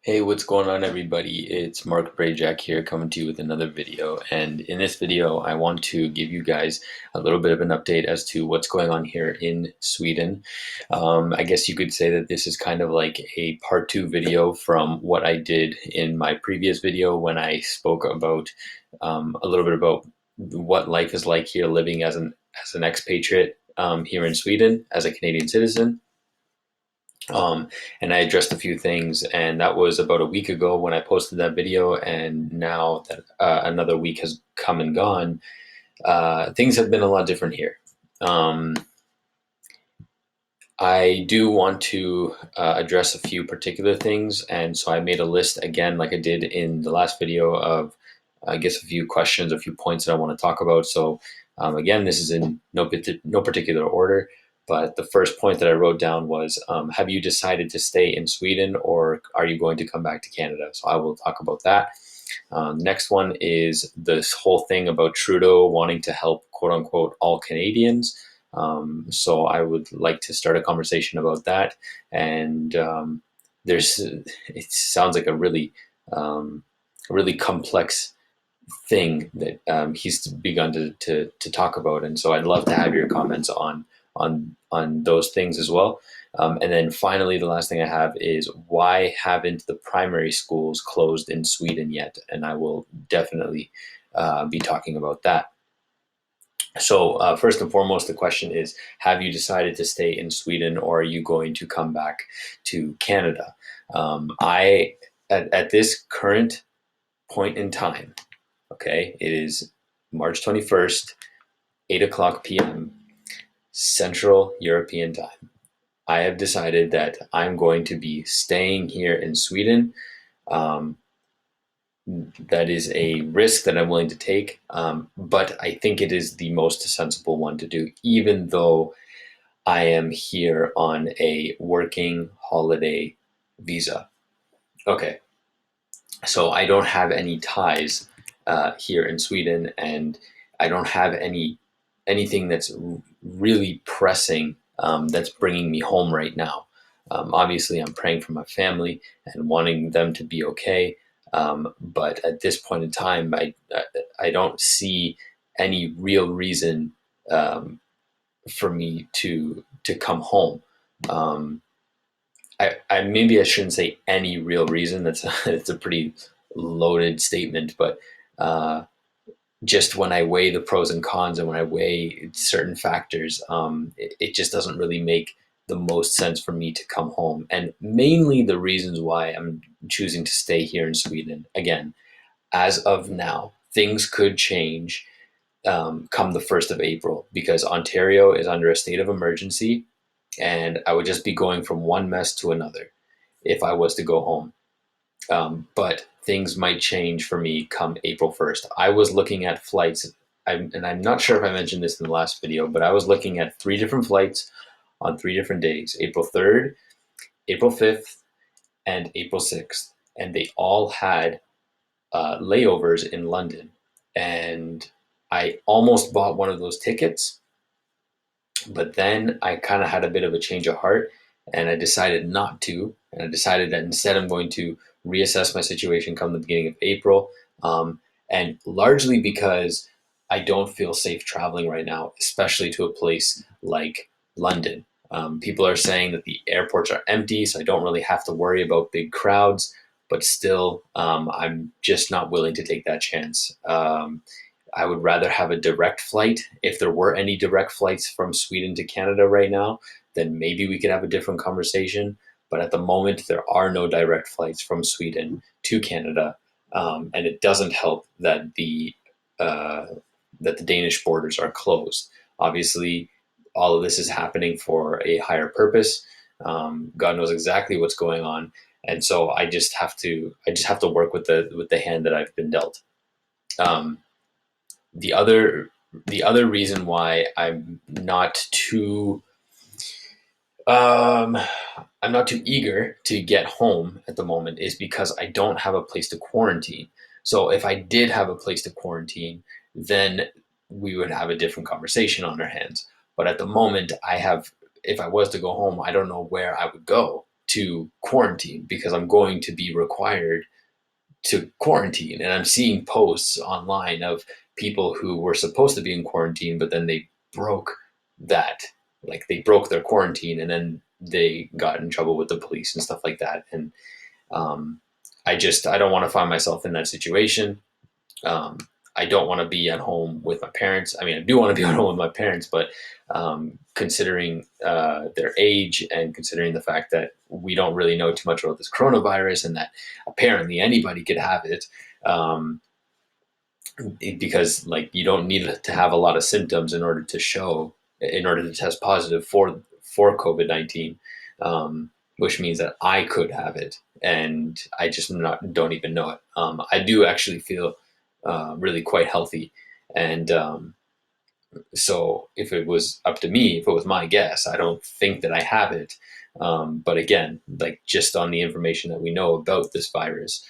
Hey, what's going on, everybody? It's Mark Brayjack here coming to you with another video. And in this video, I want to give you guys a little bit of an update as to what's going on here in Sweden. I guess you could say that this is kind of like a part two video from what I did in my previous video when I spoke about a little bit about what life is like here living as an expatriate here in Sweden as a Canadian citizen. Um, and I addressed a few things, and that was about a week ago when I posted that video. And now that another week has come and gone, things have been a lot different here. Um, I do want to address a few particular things, and so I made a list again, like I did in the last video, of I guess a few questions, a few points that I want to talk about. So again, this is in no particular order, but the first point that I wrote down was: have you decided to stay in Sweden, or are you going to come back to Canada? So I will talk about that. Next one is this whole thing about Trudeau wanting to help, quote unquote, all Canadians. So I would like to start a conversation about that. And it sounds like a really complex thing that he's begun to talk about. And so I'd love to have your comments on those things as well. And then finally, the last thing I have is: why haven't the primary schools closed in Sweden yet? And I will definitely be talking about that. So first and foremost, the question is: have you decided to stay in Sweden, or are you going to come back to Canada? I at this current point in time, okay, it is March 21st, 8 o'clock p.m. Central European time. I have decided that I'm going to be staying here in Sweden. Um, that is a risk that I'm willing to take, but I think it is the most sensible one to do, even though I am here on a working holiday visa. Okay, so I don't have any ties here in Sweden, and I don't have anything that's really pressing that's bringing me home right now. Obviously, I'm praying for my family and wanting them to be okay, but at this point in time, I don't see any real reason for me to come home. Um, I maybe I shouldn't say any real reason. It's a pretty loaded statement, but uh, just when I weigh the pros and cons and when I weigh certain factors, it just doesn't really make the most sense for me to come home. And mainly the reasons why I'm choosing to stay here in Sweden, again, as of now, things could change come the 1st of April, because Ontario is under a state of emergency, and I would just be going from one mess to another if I was to go home. But things might change for me come April 1st. I was looking at flights, and I'm not sure if I mentioned this in the last video, but I was looking at three different flights on 3 different days: April 3rd, April 5th, and April 6th. And they all had layovers in London. And I almost bought one of those tickets, but then I kind of had a bit of a change of heart, and I decided not to. And I decided that instead I'm going to reassess my situation come the beginning of April. And largely because I don't feel safe traveling right now, especially to a place like London. People are saying that the airports are empty, so I don't really have to worry about big crowds. But still, I'm just not willing to take that chance. I would rather have a direct flight. If there were any direct flights from Sweden to Canada right now, then maybe we could have a different conversation. But at the moment, there are no direct flights from Sweden to Canada, and it doesn't help uh, that the Danish borders are closed. Obviously, all of this is happening for a higher purpose. God knows exactly what's going on, and so I just have to work with the hand that I've been dealt. Um, the other the other reason why um, I'm not too eager to get home at the moment is because I don't have a place to quarantine. So if I did have a place to quarantine, then we would have a different conversation on our hands. But at the moment, if I was to go home, I don't know where I would go to quarantine because I'm going to be required to quarantine. And I'm seeing posts online of people who were supposed to be in quarantine, but then they broke that. Like they broke their quarantine and then they got in trouble with the police and stuff like that. And um, I don't want to find myself in that situation. Um, I don't want to be at home with my parents. I mean, I do want to be at home with my parents, but considering their age and considering the fact that we don't really know too much about this coronavirus and that apparently anybody could have it, um, because like you don't need to have a lot of symptoms in order to test positive for COVID-19, which means that I could have it, and I just don't even know it. I do actually feel really quite healthy, and so if it was up to me, if it was my guess, I don't think that I have it. But again, like just on the information that we know about this virus,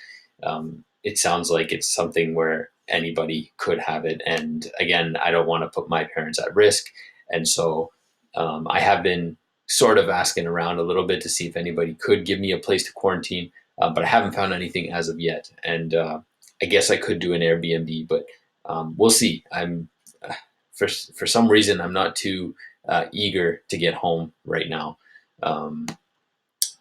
it sounds like it's something where anybody could have it. And again, I don't want to put my parents at risk. And so I have been sort of asking around a little bit to see if anybody could give me a place to quarantine, but I haven't found anything as of yet. And I guess I could do an Airbnb, but we'll see. For some reason, I'm not too eager to get home right now, um,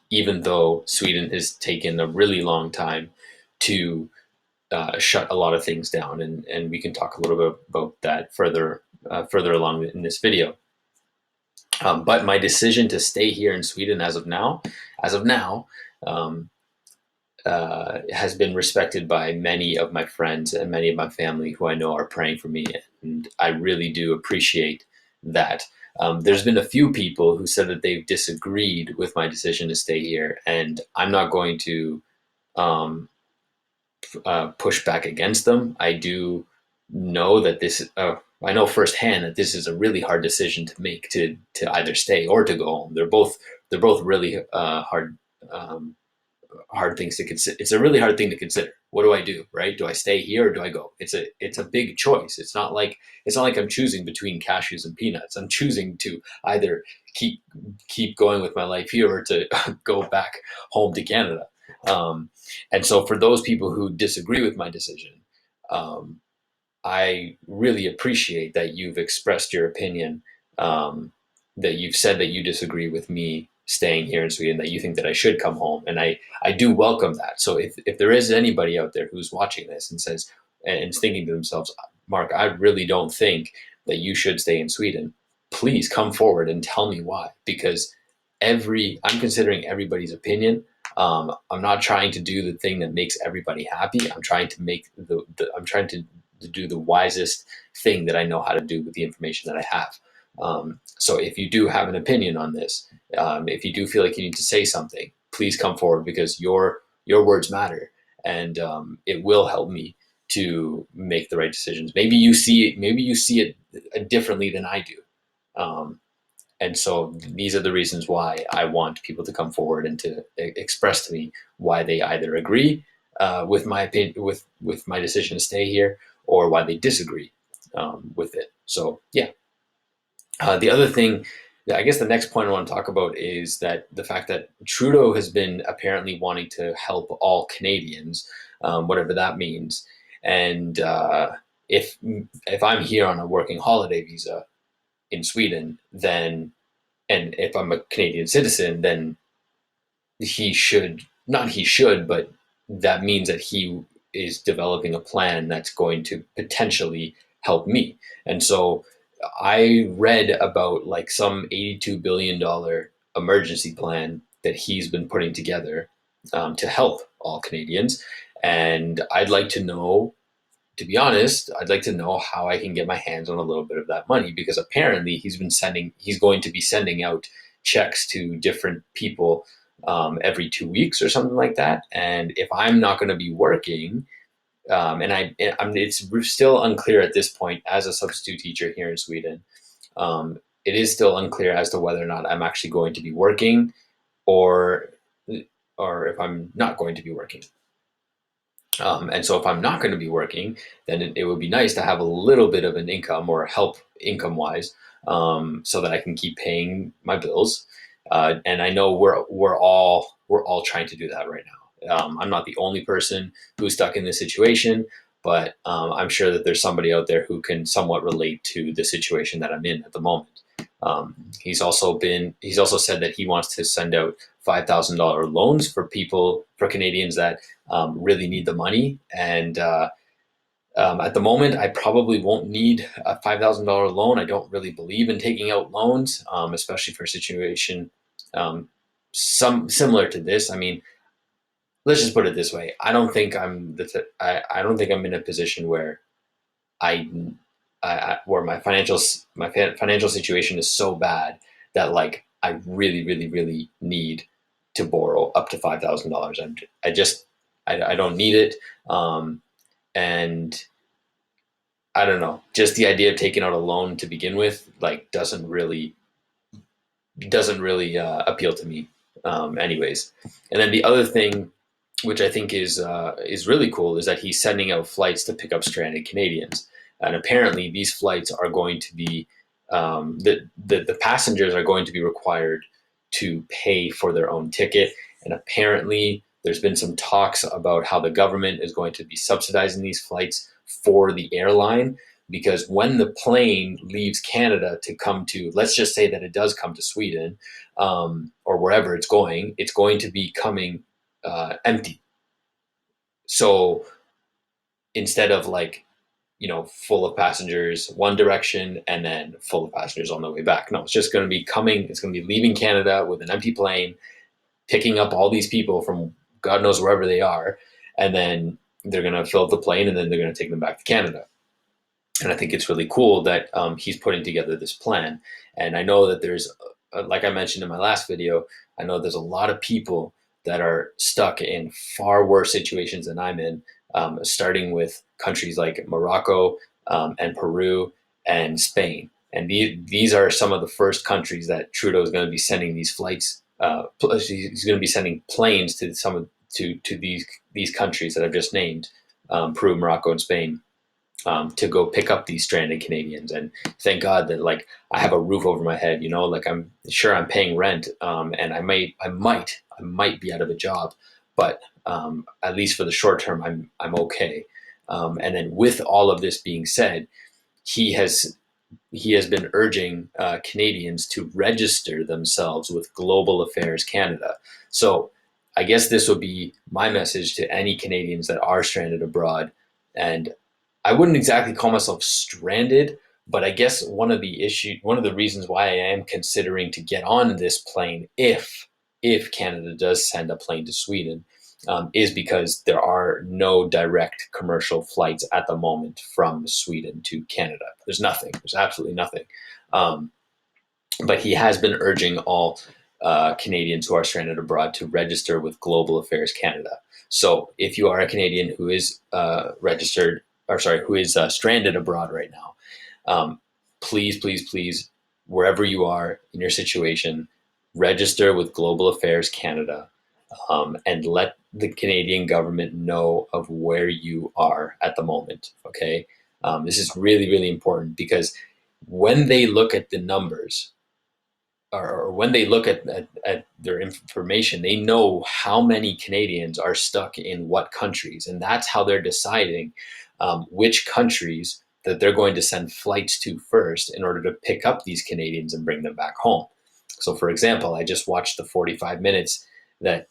even though Sweden has taken a really long time to shut a lot of things down, and we can talk a little bit about that further along in this video. But my decision to stay here in Sweden as of now, um, has been respected by many of my friends and many of my family who I know are praying for me, and I really do appreciate that. There's been a few people who said that they've disagreed with my decision to stay here, and I'm not going to um, push back against them. I do know that I know firsthand that this is a really hard decision to make, to either stay or to go home. They're both really hard things to consider. It's a really hard thing to consider. What do I do, right? Do I stay here or do I go? It's a big choice. It's not like I'm choosing between cashews and peanuts. I'm choosing to either keep going with my life here or to go back home to Canada. Um, and so for those people who disagree with my decision, um, I really appreciate that you've expressed your opinion, um, that you've said that you disagree with me staying here in Sweden, that you think that I should come home. And I do welcome that. So if there is anybody out there who's watching this and says, and is thinking to themselves, Mark, I really don't think that you should stay in Sweden, please come forward and tell me why. Because I'm considering everybody's opinion. I'm not trying to do the thing that makes everybody happy. I'm trying to I'm trying to do the wisest thing that I know how to do with the information that I have. So if you do have an opinion on this, if you do feel like you need to say something, please come forward because your words matter, and it will help me to make the right decisions. Maybe you see it differently than I do. Um, and so these are the reasons why I want people to come forward and to express to me why they either agree with my opinion, with my decision to stay here, or why they disagree with it. So yeah. The other thing, I guess the next point I want to talk about is that the fact that Trudeau has been apparently wanting to help all Canadians, whatever that means. And if I'm here on a working holiday visa in Sweden, then and if I'm a Canadian citizen, then he should not he should, but that means that he is developing a plan that's going to potentially help me. And so I read about like some $82 billion emergency plan that he's been putting together to help all Canadians. And I'd like to know, to be honest, I'd like to know how I can get my hands on a little bit of that money, because apparently he's going to be sending out checks to different people every 2 weeks or something like that. And if I'm not going to be working, it's still unclear at this point as a substitute teacher here in Sweden. It is still unclear as to whether or not I'm actually going to be working, or if I'm not going to be working. And so if I'm not going to be working, then it would be nice to have a little bit of an income or help income wise, so that I can keep paying my bills. And I know we're all trying to do that right now. I'm not the only person who's stuck in this situation, but I'm sure that there's somebody out there who can somewhat relate to the situation that I'm in at the moment. He's also said that he wants to send out $5,000 loans for Canadians that really need the money. And at the moment, I probably won't need a $5,000 loan. I don't really believe in taking out loans, especially for a situation some similar to this. I mean, let's just put it this way: I don't think I'm in a position where I, where my financial situation is so bad that like I really, really, really need to borrow up to $5,000. I don't need it, and I don't know. Just the idea of taking out a loan to begin with, like, doesn't really appeal to me, anyways. And then the other thing, which I think is really cool, is that he's sending out flights to pick up stranded Canadians, and apparently these flights are going to be the passengers are going to be required to pay for their own ticket, and apparently there's been some talks about how the government is going to be subsidizing these flights for the airline, because when the plane leaves Canada to come to, let's just say that it does come to Sweden, or wherever it's going to be coming empty. So instead of like, full of passengers one direction and then full of passengers on the way back, no, it's just going to be coming. It's going to be leaving Canada with an empty plane, picking up all these people from God knows wherever they are, and then they're going to fill up the plane and then they're going to take them back to Canada. And I think it's really cool that he's putting together this plan. And I know that there's, like I mentioned in my last video, I know there's a lot of people that are stuck in far worse situations than I'm in, starting with countries like Morocco, and Peru and Spain. And these are some of the first countries that Trudeau is going to be sending these flights. He's going to be sending planes to to these countries that I've just named, Peru, Morocco, and Spain, to go pick up these stranded Canadians. And thank God that like I have a roof over my head, like I'm sure I'm paying rent, and I might be out of a job, but at least for the short term, I'm okay. And then with all of this being said, he has he has been urging Canadians to register themselves with Global Affairs Canada. So I guess this would be my message to any Canadians that are stranded abroad. And I wouldn't exactly call myself stranded, but I guess one of the reasons why I am considering to get on this plane, if Canada does send a plane to Sweden, is because there are no direct commercial flights at the moment from Sweden to Canada. There's nothing. There's absolutely nothing. Um, but he has been urging all Canadians who are stranded abroad to register with Global Affairs Canada. So if you are a Canadian who is who is stranded abroad right now, please, please, please, wherever you are in your situation, register with Global Affairs Canada, and let the Canadian government know of where you are at the moment. Okay, this is really, really important, because when they look at the numbers, or when they look at their information, they know how many Canadians are stuck in what countries, and that's how they're deciding which countries that they're going to send flights to first in order to pick up these Canadians and bring them back home. So, for example, I just watched the 45 minutes that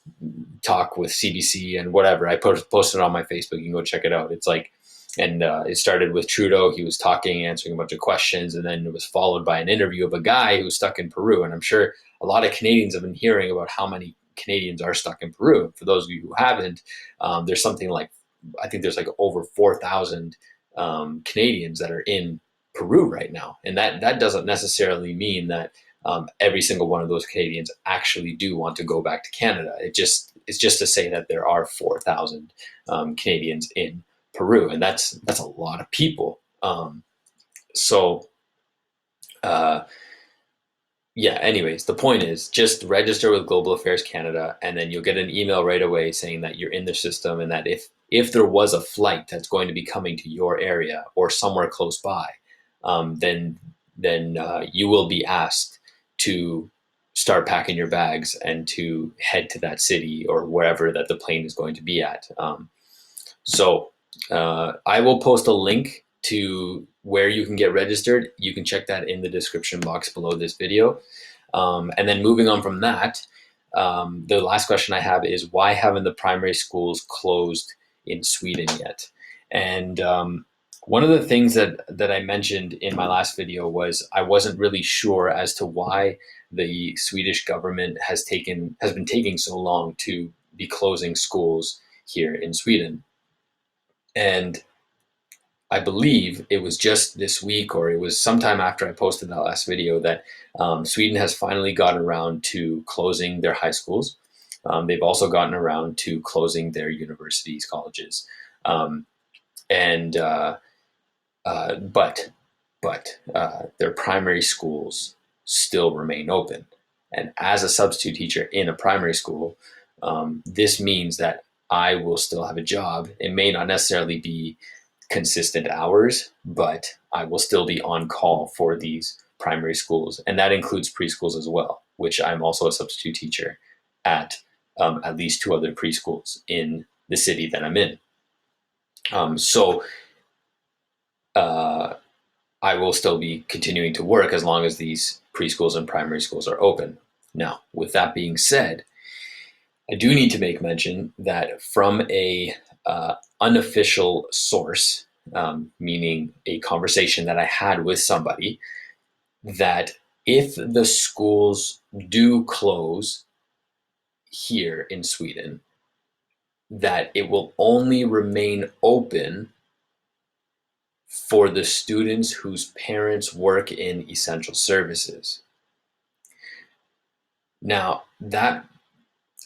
talk with CBC and whatever. I posted it on my Facebook. You can go check it out. It's like, and it started with Trudeau. He was talking, answering a bunch of questions, and then it was followed by an interview of a guy who was stuck in Peru. And I'm sure a lot of Canadians have been hearing about how many Canadians are stuck in Peru. For those of you who haven't, there's something like, I think there's like over 4,000 Canadians that are in Peru right now, and that doesn't necessarily mean that every single one of those Canadians actually do want to go back to Canada. It's just to say that there are 4,000 Canadians in Peru, and that's a lot of people. So uh, yeah. Anyways, the point is just register with Global Affairs Canada, and then you'll get an email right away saying that you're in the system, and that if there was a flight that's going to be coming to your area or somewhere close by, then you will be asked to start packing your bags and to head to that city or wherever that the plane is going to be at. So I will post a link to where you can get registered. You can check that in the description box below this video. And then moving on from that, the last question I have is, why haven't the primary schools closed in Sweden yet? And one of the things that I mentioned in my last video was I wasn't really sure as to why the Swedish government has been taking so long to be closing schools here in Sweden. And I believe it was just this week, or it was sometime after I posted that last video, that Sweden has finally gotten around to closing their high schools. They've also gotten around to closing their universities, colleges, um, and but their primary schools still remain open. And as a substitute teacher in a primary school, this means that I will still have a job. It may not necessarily be consistent hours, but I will still be on call for these primary schools. And that includes preschools as well, which I'm also a substitute teacher at least 2 other preschools in the city that I'm in. So uh, I will still be continuing to work as long as these preschools and primary schools are open. Now, with that being said, I do need to make mention that from a unofficial source, meaning a conversation that I had with somebody, that if the schools do close here in Sweden, that it will only remain open for the students whose parents work in essential services. Now, that,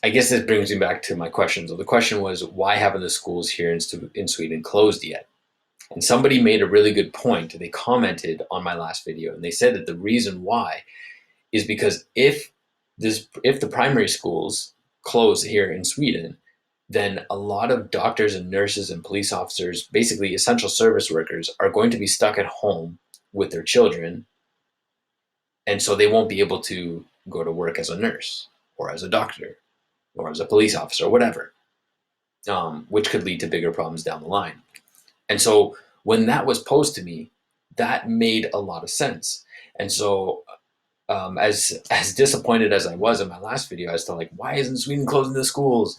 I guess this brings me back to my question. So the question was, why haven't the schools here in Sweden closed yet? And somebody made a really good point. They commented on my last video, and they said that the reason why is because if the primary schools close here in Sweden, then a lot of doctors and nurses and police officers, basically essential service workers, are going to be stuck at home with their children, and so they won't be able to go to work as a nurse or as a doctor or as a police officer or whatever, which could lead to bigger problems down the line. And so when that was posed to me, that made a lot of sense. And so as disappointed as I was in my last video as to like, why isn't Sweden closing the schools?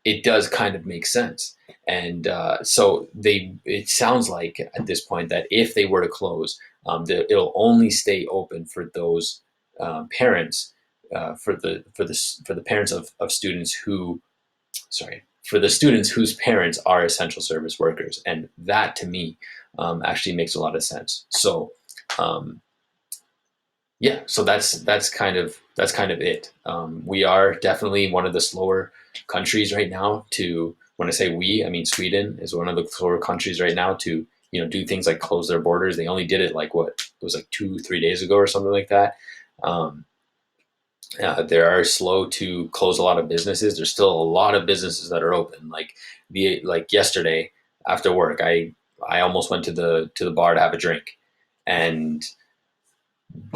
It does kind of make sense. And so it sounds like at this point that if they were to close, it'll only stay open for those parents, for the parents of students who, sorry, for the students whose parents are essential service workers. And that to me actually makes a lot of sense. So yeah, so that's kind of it. We are definitely one of the slower countries right now to, when I say we, I mean Sweden is one of the slower countries right now to, do things like close their borders. They only did it like it was like 2-3 days ago or something like that. They are slow to close a lot of businesses. There's still a lot of businesses that are open. Like yesterday after work, I almost went to the bar to have a drink, and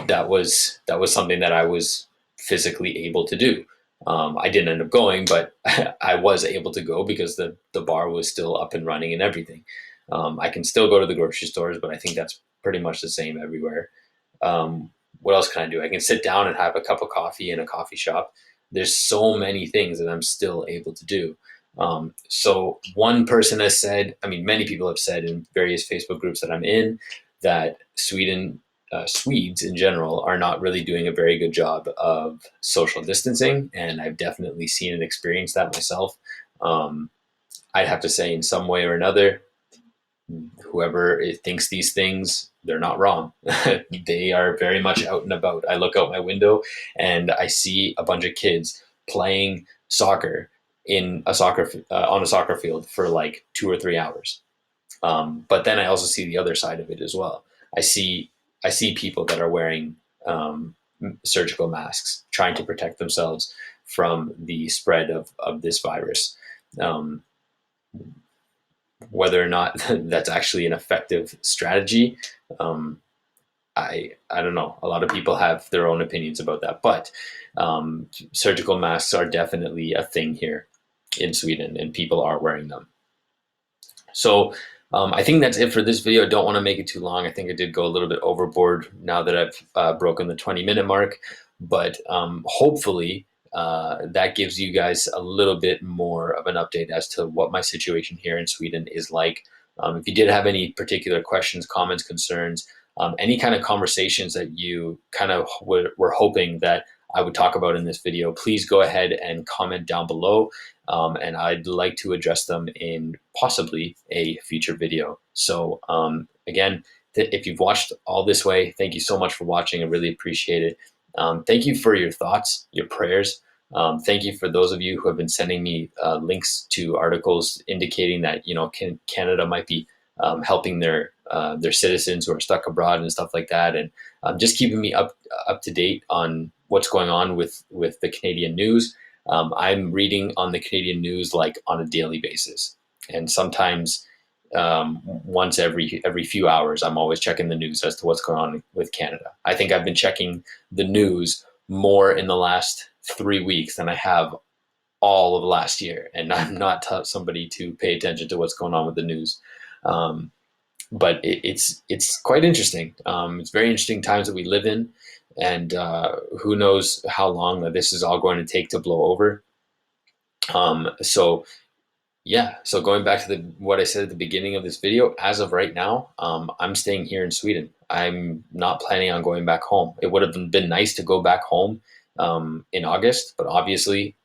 that was something that I was physically able to do. I didn't end up going, but I was able to go because the bar was still up and running and everything. I can still go to the grocery stores, but I think that's pretty much the same everywhere. What else can I do? I can sit down and have a cup of coffee in a coffee shop. There's so many things that I'm still able to do. So one person has said, I mean, many people have said in various Facebook groups that I'm in, that Swedes in general are not really doing a very good job of social distancing. And I've definitely seen and experienced that myself. I'd have to say in some way or another, whoever thinks these things, they're not wrong. They are very much out and about. I look out my window and I see a bunch of kids playing soccer on a soccer field for like 2 or 3 hours. But then I also see the other side of it as well. I see people that are wearing surgical masks, trying to protect themselves from the spread of this virus. Whether or not that's actually an effective strategy, I don't know. A lot of people have their own opinions about that, but surgical masks are definitely a thing here in Sweden, and people are wearing them. So I think that's it for this video. I don't want to make it too long. I think I did go a little bit overboard now that I've broken the 20-minute mark, but hopefully that gives you guys a little bit more of an update as to what my situation here in Sweden is like. If you did have any particular questions, comments, concerns, any kind of conversations that you kind of were hoping that I would talk about in this video, please go ahead and comment down below. And I'd like to address them in possibly a future video. So again, if you've watched all this way, thank you so much for watching. I really appreciate it. Thank you for your thoughts, your prayers. Thank you for those of you who have been sending me links to articles indicating that, you know, Canada might be helping their citizens who are stuck abroad and stuff like that, and just keeping me up to date on what's going on with the Canadian news. I'm reading on the Canadian news like on a daily basis, and sometimes once every few hours, I'm always checking the news as to what's going on with Canada. I think I've been checking the news more in the last 3 weeks than I have all of last year, and I'm not somebody to pay attention to what's going on with the news. But it's quite interesting. It's very interesting times that we live in, and who knows how long that this is all going to take to blow over. So yeah, so going back to what I said at the beginning of this video, as of right now, I'm staying here in Sweden. I'm not planning on going back home. It would have been nice to go back home in August, but obviously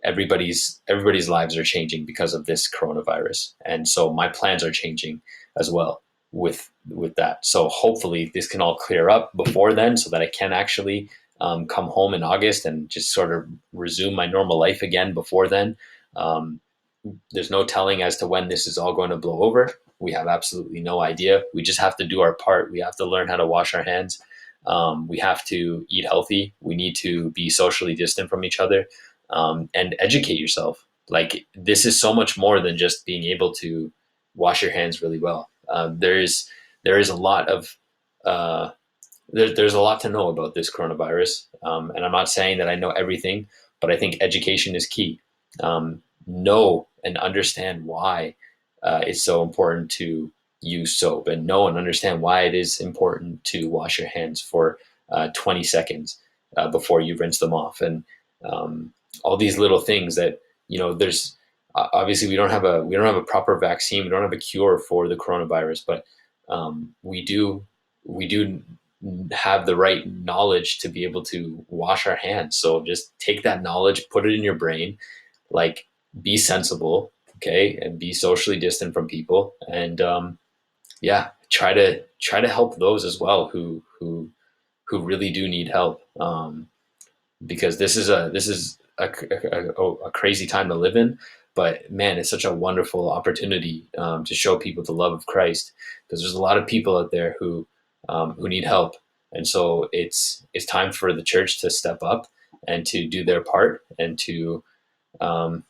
everybody's lives are changing because of this coronavirus, and so my plans are changing as well with that. So hopefully this can all clear up before then, so that I can actually come home in August and just sort of resume my normal life again before then. There's no telling as to when this is all going to blow over. We have absolutely no idea. We just have to do our part. We have to learn how to wash our hands. We have to eat healthy. We need to be socially distant from each other, and educate yourself. Like, this is so much more than just being able to wash your hands really well. There is a lot of there's a lot to know about this coronavirus, and I'm not saying that I know everything, but I think education is key. Know and understand why it's so important to use soap, and know and understand why it is important to wash your hands for 20 seconds before you rinse them off, and all these little things that, you know, there's obviously we don't have a proper vaccine, we don't have a cure for the coronavirus, but we do have the right knowledge to be able to wash our hands. So just take that knowledge, put it in your brain, like, be sensible, okay, and be socially distant from people, and yeah, try to help those as well who really do need help, because this is a crazy time to live in. But man, it's such a wonderful opportunity to show people the love of Christ, because there's a lot of people out there who need help, and so it's time for the church to step up and to do their part, um,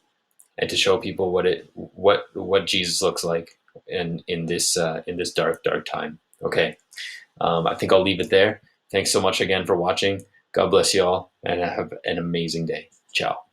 and to show people what Jesus looks like in this dark time. Okay, I think I'll leave it there. Thanks so much again for watching. God bless you all, and have an amazing day. Ciao.